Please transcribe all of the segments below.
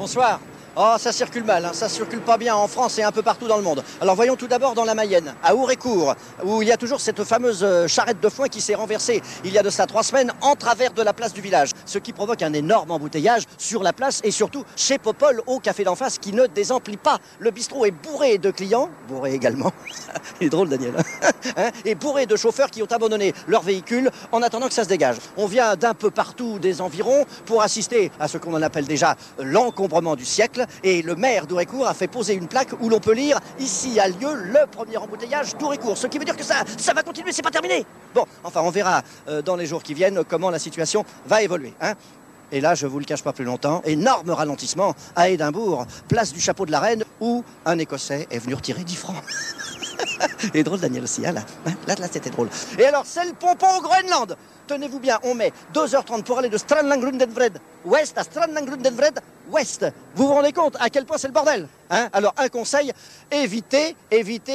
bonsoir. Oh, ça circule mal, hein. Ça circule pas bien en France et un peu partout dans le monde. Alors voyons tout d'abord dans la Mayenne, à Hourécourt, où il y a toujours cette fameuse charrette de foin qui s'est renversée il y a de cela 3 semaines en travers de la place du village. Ce qui provoque un énorme embouteillage sur la place et surtout chez Popol, au café d'en face, qui ne désemplit pas. Le bistrot est bourré de clients, bourré également, il est drôle Daniel, hein, et bourré de chauffeurs qui ont abandonné leur véhicule en attendant que ça se dégage. On vient d'un peu partout des environs pour assister à ce qu'on en appelle déjà l'encombrement du siècle. Et le maire d'Hourécourt a fait poser une plaque où l'on peut lire « Ici a lieu le premier embouteillage d'Hourécourt ». Ce qui veut dire que ça va continuer, c'est pas terminé. Bon, enfin on verra dans les jours qui viennent comment la situation va évoluer, hein. Et là, je vous le cache pas plus longtemps, énorme ralentissement à Édimbourg, place du Chapeau de la Reine, où un Écossais est venu retirer 10 francs. Et drôle Daniel aussi, hein, là c'était drôle. Et alors, c'est le pompon au Groenland. Tenez-vous bien, on met 2h30 pour aller de Strandlangrundenvred ouest à Strandlangrundenvred ouest. Vous vous rendez compte à quel point c'est le bordel, hein? Alors, un conseil, évitez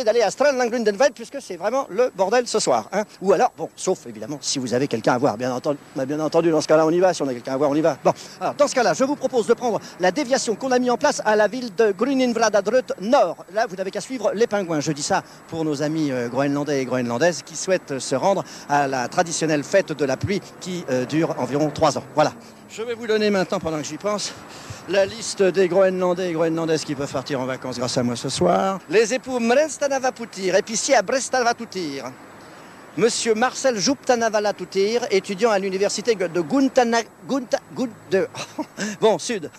d'aller à Strandlangrundenvred puisque c'est vraiment le bordel ce soir, hein? Ou alors, bon, sauf évidemment si vous avez quelqu'un à voir, bien entendu, dans ce cas-là on y va, si on a quelqu'un à voir on y va. Bon, alors dans ce cas-là, je vous propose de prendre la déviation qu'on a mis en place à la ville de Gruninvradadrut Nord. Là, vous n'avez qu'à suivre les pingouins. Je dis ça pour nos amis groenlandais et groenlandaises qui souhaitent se rendre à la traditionnelle fête de la pluie qui dure environ 3 ans. Voilà. Je vais vous donner maintenant, pendant que j'y pense, la liste des Groenlandais et Groenlandaises qui peuvent partir en vacances grâce à moi ce soir. Les époux Mrestanavaputir, épicier à Brestavatutir. Monsieur Marcel Jouptanavalatutir, étudiant à l'université de Bon, Sud.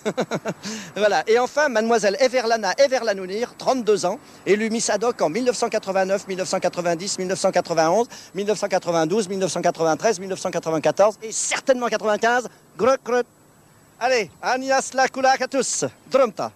Voilà. Et enfin, mademoiselle Everlana Everlanounir, 32 ans, élue Miss Haddock en 1989, 1990, 1991, 1992, 1993, 1994 et certainement 95. Grut, grut. Allez, Anias la kulakatus. Drumta.